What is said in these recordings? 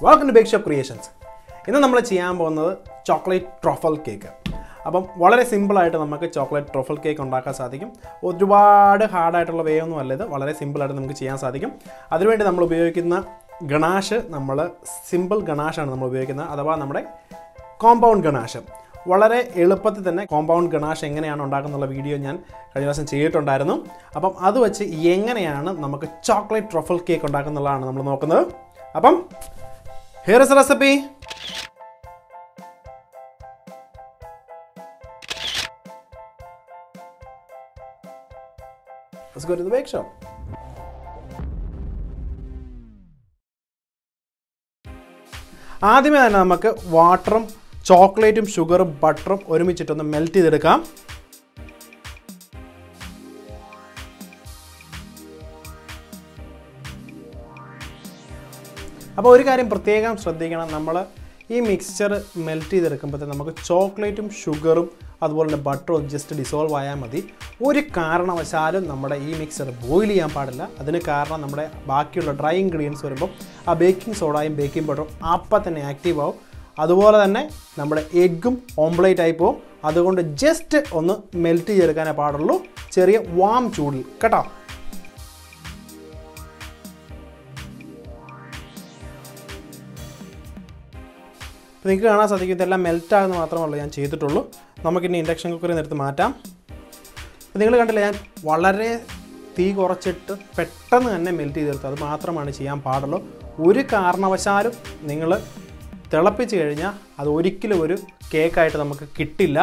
Welcome to Bake Shop Creations. ഇന്ന് നമ്മൾ ചെയ്യാൻ പോകുന്നത് ചോക്ലേറ്റ് ട്രഫൽ കേക്ക്. അപ്പം വളരെ സിമ്പിൾ ആയിട്ട് നമുക്ക് ചോക്ലേറ്റ് ട്രഫൽ കേക്ക് ഉണ്ടാക്കാൻ സാധിക്കും. ഒരുപാട് ഹാർഡ് ആയിട്ടുള്ള വേ ഒന്നും അല്ല ഇത്. വളരെ സിമ്പിൾ ആയിട്ട് നമുക്ക് ചെയ്യാൻ സാധിക്കും. അതിനുവേണ്ടി നമ്മൾ ഉപയോഗിക്കുന്ന ഗണാഷ് സിമ്പിൾ ഗണാഷാണ് നമ്മൾ ഉപയോഗിക്കുന്നത്, അഥവാ നമ്മുടെ കോമ്പൗണ്ട് ഗണാഷ്. വളരെ എളുപ്പത്തിൽ തന്നെ കോമ്പൗണ്ട് ഗണാഷ് എങ്ങനെയാണ് ഉണ്ടാക്കുന്ന വീഡിയോ ഞാൻ കഴിഞ്ഞ ദിവസം ചെയ്തിട്ടുണ്ടായിരുന്നു. അപ്പം അത് വെച്ച് എങ്ങനെയാണ് നമുക്ക് ചോക്ലേറ്റ് ട്രഫൽ കേക്ക് ഉണ്ടാക്കുന്നതാണ് നമ്മൾ നോക്കുന്നത്. അപ്പം here is the recipe. Let's go to the bake shop. ആദ്യമേ തന്നെ നമുക്ക് വാട്ടറും ചോക്ലേറ്റും ഷുഗറും ബട്ടറും ഒരുമിച്ചിട്ടൊന്ന് മെൽറ്റ് ചെയ്തെടുക്കാം. അപ്പോൾ ഒരു കാര്യം പ്രത്യേകം ശ്രദ്ധിക്കണം, നമ്മൾ ഈ മിക്സ്ചർ മെൽറ്റ് ചെയ്തെടുക്കുമ്പോഴത്തേക്ക് നമുക്ക് ചോക്ലേറ്റും ഷുഗറും അതുപോലെ തന്നെ ബട്ടറും ജസ്റ്റ് ഡിസോൾവ് ആയാൽ മതി. ഒരു കാരണവശാലും നമ്മുടെ ഈ മിക്സ്ചർ ബോയിൽ ചെയ്യാൻ പാടില്ല. അതിന് കാരണം നമ്മുടെ ബാക്കിയുള്ള ഡ്രൈ ഇൻഗ്രീഡിയൻസ് വരുമ്പോൾ ആ ബേക്കിംഗ് സോഡയും ബേക്കിംഗ് ബട്ടറും അപ്പം തന്നെ ആക്റ്റീവ് ആവും. അതുപോലെ തന്നെ നമ്മുടെ എഗ്ഗും ഓംപ്ലേറ്റ് ആയി പോകും. അതുകൊണ്ട് ജസ്റ്റ് ഒന്ന് മെൽറ്റ് ചെയ്തെടുക്കാനേ പാടുള്ളൂ, ചെറിയ വാം ചൂടിൽ കേട്ടോ. നിങ്ങൾക്ക് കാണാൻ സാധിക്കും ഇതെല്ലാം മെൽറ്റാകുന്ന മാത്രമല്ല ഞാൻ ചെയ്തിട്ടുള്ളൂ. നമുക്കിനി ഇൻഡക്ഷൻ കുക്കറിൽ നിന്ന് എടുത്ത് മാറ്റാം. നിങ്ങൾ കണ്ടില്ല, ഞാൻ വളരെ തീ കുറച്ചിട്ട് പെട്ടെന്ന് തന്നെ മെൽറ്റ് ചെയ്തെടുത്തു. അത് മാത്രമാണ് ചെയ്യാൻ പാടുള്ളൂ. ഒരു കാരണവശാലും നിങ്ങൾ തിളപ്പിച്ച് കഴിഞ്ഞാൽ അത് ഒരിക്കലും ഒരു കേക്കായിട്ട് നമുക്ക് കിട്ടില്ല.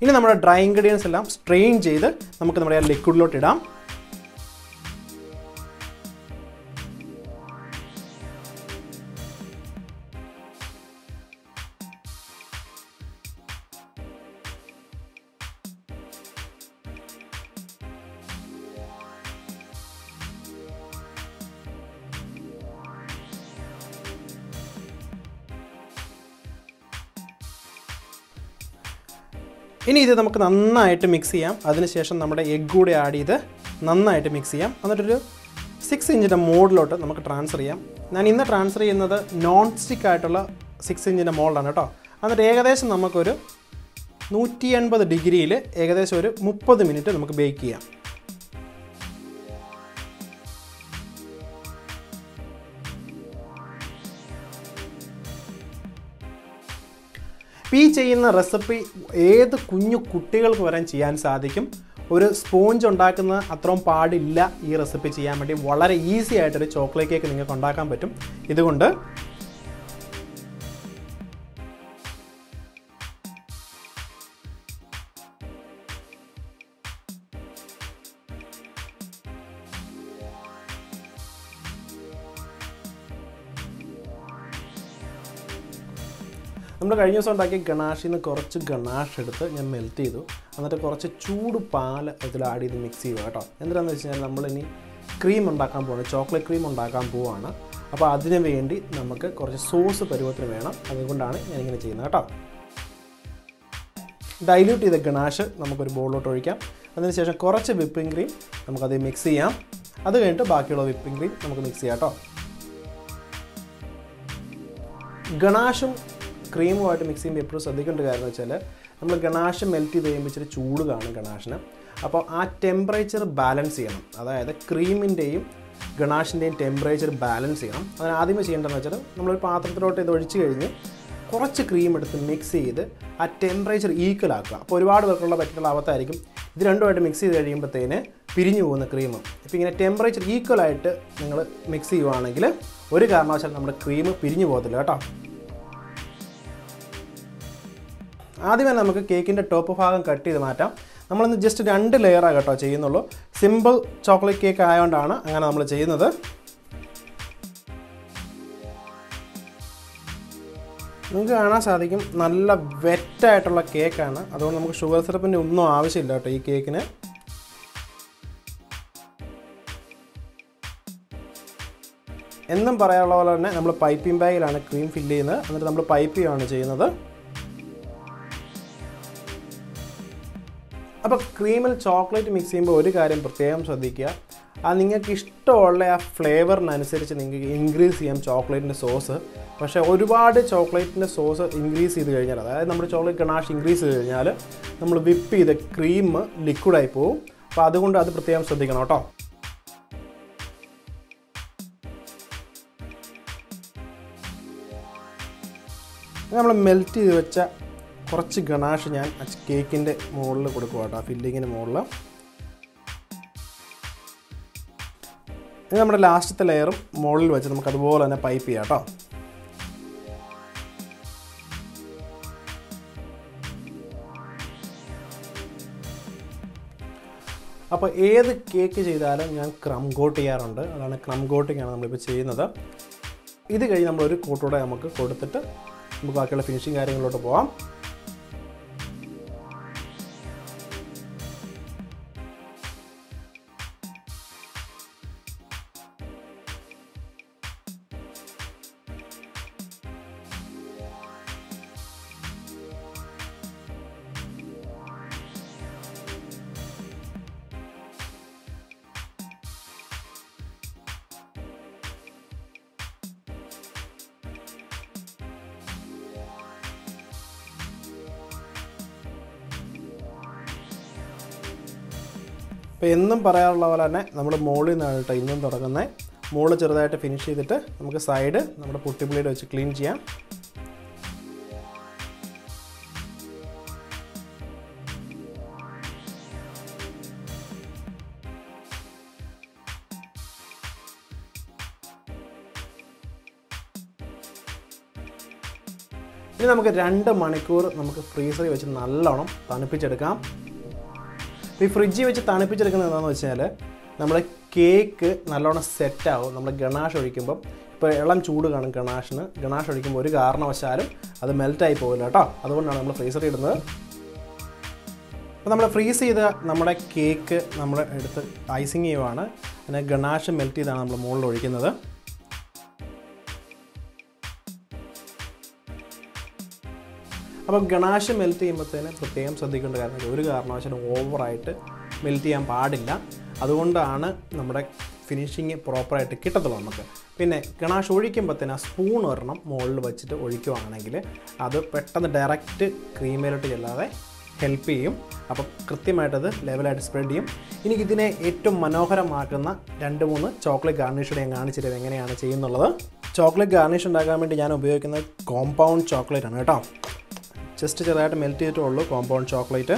ഇനി നമ്മുടെ ഡ്രൈ ഇൻഗ്രീഡിയൻസ് എല്ലാം സ്ട്രെയിൻ ചെയ്ത് നമുക്ക് നമ്മുടെ ലിക്വിഡിലോട്ട് ഇടാം. ഇനി ഇത് നമുക്ക് നന്നായിട്ട് മിക്സ് ചെയ്യാം. അതിനുശേഷം നമ്മുടെ എഗ്ഗ് കൂടെ ആഡ് ചെയ്ത് നന്നായിട്ട് മിക്സ് ചെയ്യാം. എന്നിട്ടൊരു 6 ഇഞ്ചിൻ്റെ മോൾഡിലോട്ട് നമുക്ക് ട്രാൻസ്ഫർ ചെയ്യാം. ഞാൻ ഇന്ന് ട്രാൻസ്ഫർ ചെയ്യുന്നത് നോൺ സ്റ്റിക്ക് ആയിട്ടുള്ള 6 ഇഞ്ചിൻ്റെ മോൾഡാണ് കേട്ടോ. എന്നിട്ട് ഏകദേശം നമുക്കൊരു 180 ഡിഗ്രിയിൽ ഏകദേശം ഒരു 30 മിനിറ്റ് നമുക്ക് ബേക്ക് ചെയ്യാം. ഈ ചെയ്യുന്ന റെസിപ്പി ഏത് കുഞ്ഞു കുട്ടികൾക്ക് വരെ ചെയ്യാൻ സാധിക്കും. ഒരു സ്പോഞ്ച് ഉണ്ടാക്കുന്ന അത്രയും പാടില്ല ഈ റെസിപ്പി ചെയ്യാൻ വേണ്ടി. വളരെ ഈസി ആയിട്ടൊരു ചോക്ലേറ്റ് കേക്ക് നിങ്ങൾക്ക് ഉണ്ടാക്കാൻ പറ്റും ഇതുകൊണ്ട്. നമ്മൾ കഴിഞ്ഞ ദിവസം ഉണ്ടാക്കിയ ഗണാഷിൽ നിന്ന് കുറച്ച് ഗണാഷ് എടുത്ത് ഞാൻ മെൽറ്റ് ചെയ്തു. എന്നിട്ട് കുറച്ച് ചൂട് പാല് ഇതിൽ ആഡ് ചെയ്ത് മിക്സ് ചെയ്യുക കേട്ടോ. എന്താണെന്ന് വെച്ച് കഴിഞ്ഞാൽ നമ്മളിനി ക്രീം ഉണ്ടാക്കാൻ പോവാണ്, ചോക്ലേറ്റ് ക്രീം ഉണ്ടാക്കാൻ പോവുകയാണ്. അപ്പോൾ അതിന് വേണ്ടി നമുക്ക് കുറച്ച് സോസ് പരുവത്തിന് വേണം. അതുകൊണ്ടാണ് ഞാനിങ്ങനെ ചെയ്യുന്നത് കേട്ടോ. ഡൈല്യൂട്ട് ചെയ്ത ഗണാഷ് നമുക്കൊരു ബോളിലോട്ട് ഒഴിക്കാം. അതിനുശേഷം കുറച്ച് വിപ്പിംഗ് ക്രീം നമുക്കത് മിക്സ് ചെയ്യാം. അത് കഴിഞ്ഞിട്ട് ബാക്കിയുള്ള വിപ്പിംഗ് ക്രീം നമുക്ക് മിക്സ് ചെയ്യാം കേട്ടോ. ഗണാഷും ക്രീമുമായിട്ട് മിക്സ് ചെയ്യുമ്പോൾ എപ്പോഴും ശ്രദ്ധിക്കേണ്ട കാര്യം എന്ന് വെച്ചാൽ നമ്മൾ ഗണാഷ് മെൽറ്റ് ചെയ്ത് കഴിയുമ്പോൾ ഇച്ചിരി ചൂട് കാണും ഗണാഷിന്. അപ്പോൾ ആ ടെമ്പറേച്ചർ ബാലൻസ് ചെയ്യണം. അതായത് ക്രീമിൻ്റെയും ഗണാഷിൻ്റെയും ടെമ്പറേച്ചർ ബാലൻസ് ചെയ്യണം. അതിന് ആദ്യമേ ചെയ്യേണ്ടതെന്ന് വെച്ചാൽ നമ്മളൊരു പാത്രത്തിലോട്ട് ഇത് ഒഴിച്ച് കഴിഞ്ഞ് കുറച്ച് ക്രീം എടുത്ത് മിക്സ് ചെയ്ത് ആ ടെമ്പറേച്ചർ ഈക്വൽ ആക്കുക. അപ്പോൾ ഒരുപാട് പേർക്കുള്ള പറ്റുള്ള അവസ്ഥയായിരിക്കും ഇത് രണ്ടുമായിട്ട് മിക്സ് ചെയ്ത് കഴിയുമ്പോഴത്തേന് പിരിഞ്ഞു പോകുന്ന ക്രീം. ഇപ്പോൾ ഇങ്ങനെ ടെമ്പറേച്ചർ ഈക്വലായിട്ട് നിങ്ങൾ മിക്സ് ചെയ്യുവാണെങ്കിൽ ഒരു കാരണവശാലും നമ്മുടെ ക്രീം പിരിഞ്ഞു പോകത്തില്ല കേട്ടോ. ആദ്യമേ നമുക്ക് കേക്കിൻ്റെ ടോപ്പ് ഭാഗം കട്ട് ചെയ്ത് മാറ്റാം. നമ്മളിന്ന് ജസ്റ്റ് 2 ലെയറാണ് കേട്ടോ ചെയ്യുന്നുള്ളൂ. സിമ്പിൾ ചോക്ലേറ്റ് കേക്ക് ആയതുകൊണ്ടാണ് അങ്ങനെ നമ്മൾ ചെയ്യുന്നത്. നിങ്ങൾക്ക് കാണാൻ സാധിക്കും നല്ല വെറ്റായിട്ടുള്ള കേക്കാണ്. അതുകൊണ്ട് നമുക്ക് ഷുഗർ സിറപ്പിൻ്റെ ഒന്നും ആവശ്യമില്ല കേട്ടോ ഈ കേക്കിന്. എന്നും പറയാനുള്ള പോലെ തന്നെ നമ്മൾ പൈപ്പിംഗ് ബാഗിലാണ് ക്രീം ഫില്ല് ചെയ്യുന്നത്. എന്നിട്ട് നമ്മൾ പൈപ്പ് ചെയ്യുകയാണ് ചെയ്യുന്നത്. അപ്പോൾ ക്രീമിൽ ചോക്ലേറ്റ് മിക്സ് ചെയ്യുമ്പോൾ ഒരു കാര്യം പ്രത്യേകം ശ്രദ്ധിക്കുക, അത് നിങ്ങൾക്ക് ഇഷ്ടമുള്ള ആ ഫ്ലേവറിനനുസരിച്ച് നിങ്ങൾക്ക് ഇൻക്രീസ് ചെയ്യാം ചോക്ലേറ്റിൻ്റെ സോസ്. പക്ഷേ ഒരുപാട് ചോക്ലേറ്റിൻ്റെ സോസ് ഇൻക്രീസ് ചെയ്ത് കഴിഞ്ഞാൽ, അതായത് നമ്മുടെ ചോക്ലേറ്റ് ഗണാഷ് ഇൻക്രീസ് ചെയ്ത് കഴിഞ്ഞാൽ നമ്മൾ വിപ്പ് ചെയ്ത ക്രീം ലിക്വിഡായി പോകും. അപ്പോൾ അതുകൊണ്ട് അത് പ്രത്യേകം ശ്രദ്ധിക്കണം കേട്ടോ. നമ്മൾ മെൽറ്റ് ചെയ്ത് വെച്ച കുറച്ച് ഗണാഷ് ഞാൻ കേക്കിൻ്റെ മുകളിൽ കൊടുക്കുക കേട്ടോ, ഫില്ലിങ്ങിന് മുകളിൽ. ഇനി നമ്മുടെ ലാസ്റ്റത്തെ ലെയറും മുകളിൽ വെച്ച് നമുക്ക് അതുപോലെ തന്നെ പൈപ്പ് ചെയ്യാം കേട്ടോ. അപ്പോൾ ഏത് കേക്ക് ചെയ്താലും ഞാൻ ക്രം കോട്ട് ചെയ്യാറുണ്ട്. അതാണ് ക്രം കോട്ടിംഗ് ആണ് നമ്മളിപ്പോൾ ചെയ്യുന്നത്. ഇത് കഴിഞ്ഞ് നമ്മളൊരു കോട്ടോടെ നമുക്ക് കൊടുത്തിട്ട് നമുക്ക് ബാക്കിയുള്ള ഫിനിഷിങ് കാര്യങ്ങളിലോട്ട് പോകാം. അപ്പോൾ എന്നും പറയാറുള്ള പോലെ തന്നെ നമ്മൾ മുകളിൽ നിന്നാണ് കേട്ടോ ഇന്നും തുടങ്ങുന്നത്. മുകളിൽ ചെറുതായിട്ട് ഫിനിഷ് ചെയ്തിട്ട് നമുക്ക് സൈഡ് നമ്മുടെ പുട്ടി ബ്ലേഡ് വെച്ച് ക്ലീൻ ചെയ്യാം. ഇനി നമുക്ക് 2 മണിക്കൂർ നമുക്ക് ഫ്രീസറിൽ വെച്ച് നല്ലോണം തണുപ്പിച്ചെടുക്കാം. ഈ ഫ്രിഡ്ജിൽ വെച്ച് തണുപ്പിച്ചെടുക്കുന്നത് എന്താണെന്ന് വെച്ചാൽ നമ്മുടെ കേക്ക് നല്ലോണം സെറ്റാവും. നമ്മൾ ഗണാഷ് ഒഴിക്കുമ്പം, ഇപ്പോൾ ഇളം ചൂട് കാണും ഗണാഷ് ഒഴിക്കുമ്പോൾ ഒരു കാരണവശാലും അത് മെൽറ്റായി പോകില്ല കേട്ടോ. അതുകൊണ്ടാണ് നമ്മൾ ഫ്രീസറിൽ ഇടുന്നത്. അപ്പോൾ നമ്മൾ ഫ്രീസ് ചെയ്ത നമ്മുടെ കേക്ക് നമ്മൾ എടുത്ത് ഐസിങ് ചെയ്യുവാണ്. പിന്നെ ഗണാഷ് മെൽറ്റ് ചെയ്താണ് നമ്മൾ മുകളിൽ ഒഴിക്കുന്നത്. അപ്പം ഗണാഷ് മെൽറ്റ് ചെയ്യുമ്പോഴത്തേന് പ്രത്യേകം ശ്രദ്ധിക്കേണ്ട കാരണം ഒരു കാരണവശാലും ഓവറായിട്ട് മെൽറ്റ് ചെയ്യാൻ പാടില്ല. അതുകൊണ്ടാണ് നമ്മുടെ ഫിനിഷിങ് പ്രോപ്പറായിട്ട് കിട്ടത്തുള്ളൂ നമുക്ക്. പിന്നെ ഗണാഷ് ഒഴിക്കുമ്പോഴത്തേന് ആ സ്പൂൺ ഒരെണ്ണം മുകളിൽ വെച്ചിട്ട് ഒഴിക്കുവാണെങ്കിൽ അത് പെട്ടെന്ന് ഡയറക്റ്റ് ക്രീമിലോട്ട് ചെല്ലാതെ ഹെൽപ്പ് ചെയ്യും. അപ്പം കൃത്യമായിട്ടത് ലെവലായിട്ട് സ്പ്രെഡ് ചെയ്യും. ഇനി ഇതിനെ ഏറ്റവും മനോഹരമാക്കുന്ന 2-3 ചോക്ലേറ്റ് ഗാർണിഷ് ഞാൻ കാണിച്ചിട്ട് എങ്ങനെയാണ് ചെയ്യുന്നുള്ളത്. ചോക്ലേറ്റ് ഗാർണിഷ് ഉണ്ടാക്കാൻ വേണ്ടി ഞാൻ ഉപയോഗിക്കുന്നത് കോമ്പൗണ്ട് ചോക്ലേറ്റ് ആണ് കേട്ടോ. ജസ്റ്റ് ചെറുതായിട്ട് മെൽറ്റ് ചെയ്തിട്ടുള്ളൂ കോമ്പൗണ്ട് ചോക്ലേറ്റ്.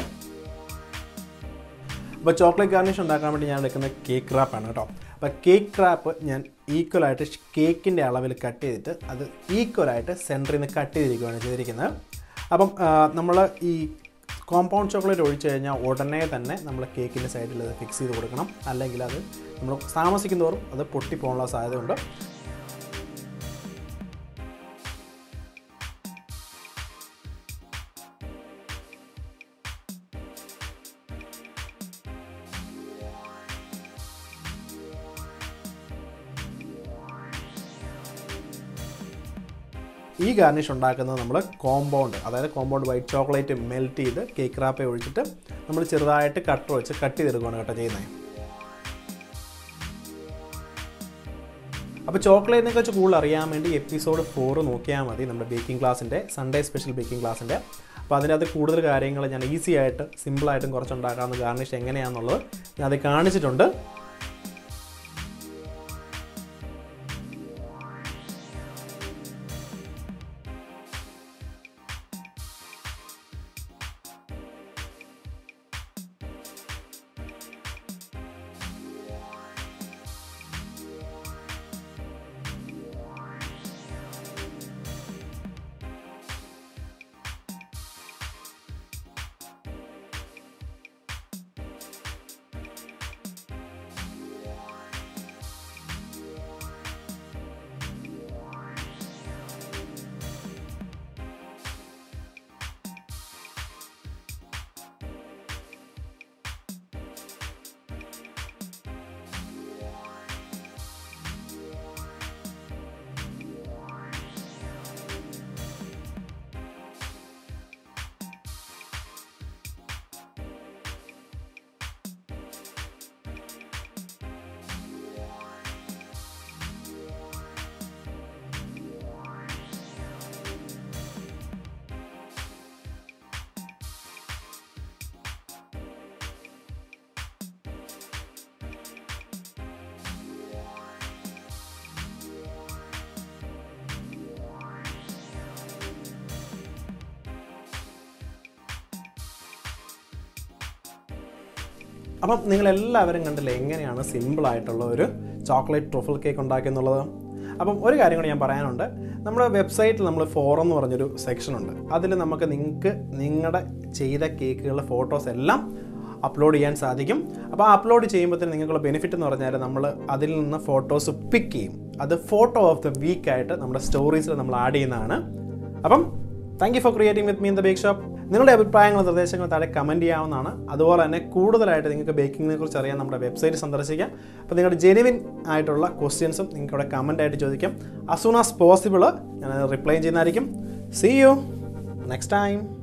അപ്പോൾ ചോക്ലേറ്റ് ഗാർണിഷ് ഉണ്ടാക്കാൻ വേണ്ടി ഞാൻ എടുക്കുന്നത് കേക്ക് റാപ്പാണ് കേട്ടോ. അപ്പോൾ കേക്ക് റാപ്പ് ഞാൻ ഈക്വലായിട്ട് കേക്കിൻ്റെ അളവിൽ കട്ട് ചെയ്തിട്ട് അത് ഈക്വലായിട്ട് സെൻറ്ററിൽ നിന്ന് കട്ട് ചെയ്തിരിക്കുകയാണ് ചെയ്തിരിക്കുന്നത്. അപ്പം നമ്മൾ ഈ കോമ്പൗണ്ട് ചോക്ലേറ്റ് ഒഴിച്ച് കഴിഞ്ഞാൽ ഉടനെ തന്നെ നമ്മൾ കേക്കിൻ്റെ സൈഡിൽ അത് ഫിക്സ് ചെയ്ത് കൊടുക്കണം. അല്ലെങ്കിൽ അത് നമ്മൾ താമസിക്കുന്നതോറും അത് പൊട്ടിപ്പോകാനുള്ള സാധ്യതയുണ്ട്. ഈ ഗാർണിഷ് ഉണ്ടാക്കുന്നത് നമ്മൾ അതായത് കോമ്പൗണ്ട് വൈറ്റ് ചോക്ലേറ്റ് മെൽറ്റ് ചെയ്ത് കേക്ക് റാപ്പെ ഒഴിച്ചിട്ട് നമ്മൾ ചെറുതായിട്ട് കട്ടർ വെച്ച് കട്ട് ചെയ്തെടുക്കുകയാണ് കേട്ടോ ചെയ്യുന്നത്. അപ്പോൾ ചോക്ലേറ്റിനെ കുറിച്ച് കൂടുതൽ അറിയാൻ വേണ്ടി എപ്പിസോഡ് 4 നോക്കിയാൽ മതി, നമ്മുടെ ബേക്കിംഗ് ക്ലാസ്സിൻ്റെ സൺഡേ സ്പെഷ്യൽ ബേക്കിംഗ് ക്ലാസ്സിൻ്റെ. അപ്പോൾ അതിനകത്ത് കൂടുതൽ കാര്യങ്ങൾ ഞാൻ ഈസി ആയിട്ട് സിമ്പിളായിട്ടും കുറച്ചുണ്ടാക്കാവുന്ന ഗാർണിഷ് എങ്ങനെയാണെന്നുള്ളത് ഞാൻ അത് കാണിച്ചിട്ടുണ്ട്. അപ്പം നിങ്ങളെല്ലാവരും കണ്ടില്ലേ എങ്ങനെയാണ് സിമ്പിളായിട്ടുള്ള ഒരു ചോക്ലേറ്റ് ട്രഫിൾ കേക്ക് ഉണ്ടാക്കിയെന്നുള്ളത്. അപ്പം ഒരു കാര്യം കൂടി ഞാൻ പറയാനുണ്ട്. നമ്മുടെ വെബ്സൈറ്റിൽ നമ്മൾ ഫോറം എന്ന് പറഞ്ഞൊരു സെക്ഷനുണ്ട്. അതിൽ നമുക്ക് നിങ്ങളുടെ ചെയ്ത കേക്കുകളുടെ ഫോട്ടോസ് എല്ലാം അപ്ലോഡ് ചെയ്യാൻ സാധിക്കും. അപ്പോൾ അപ്ലോഡ് ചെയ്യുമ്പോഴത്തേന് നിങ്ങൾക്കുള്ള ബെനിഫിറ്റ് എന്ന് പറഞ്ഞാൽ നമ്മൾ അതിൽ നിന്ന് ഫോട്ടോസ് പിക്ക് ചെയ്യും. അത് ഫോട്ടോ ഓഫ് ദ വീക്കായിട്ട് നമ്മുടെ സ്റ്റോറീസിൽ നമ്മൾ ആഡ് ചെയ്യുന്നതാണ്. അപ്പം thank you for creating with me in the bake shop. നിങ്ങളുടെ അഭിപ്രായങ്ങളും നിർദ്ദേശങ്ങളും താഴെ കമൻറ്റ് ചെയ്യാവുന്നതാണ്. അതുപോലെ തന്നെ കൂടുതലായിട്ട് നിങ്ങൾക്ക് ബേക്കിങ്ങിനെ കുറിച്ച് അറിയാൻ നമ്മുടെ വെബ്സൈറ്റ് സന്ദർശിക്കാം. അപ്പോൾ നിങ്ങളുടെ ജെനുവിൻ ആയിട്ടുള്ള ക്വസ്റ്റ്യൻസും നിങ്ങൾക്ക് ഇവിടെ കമൻറ്റായിട്ട് ചോദിക്കാം. ആസ് സൂൺ ആസ് പോസിബിൾ ഞാൻ റിപ്ലൈ ചെയ്യുന്നതായിരിക്കും. See you next time.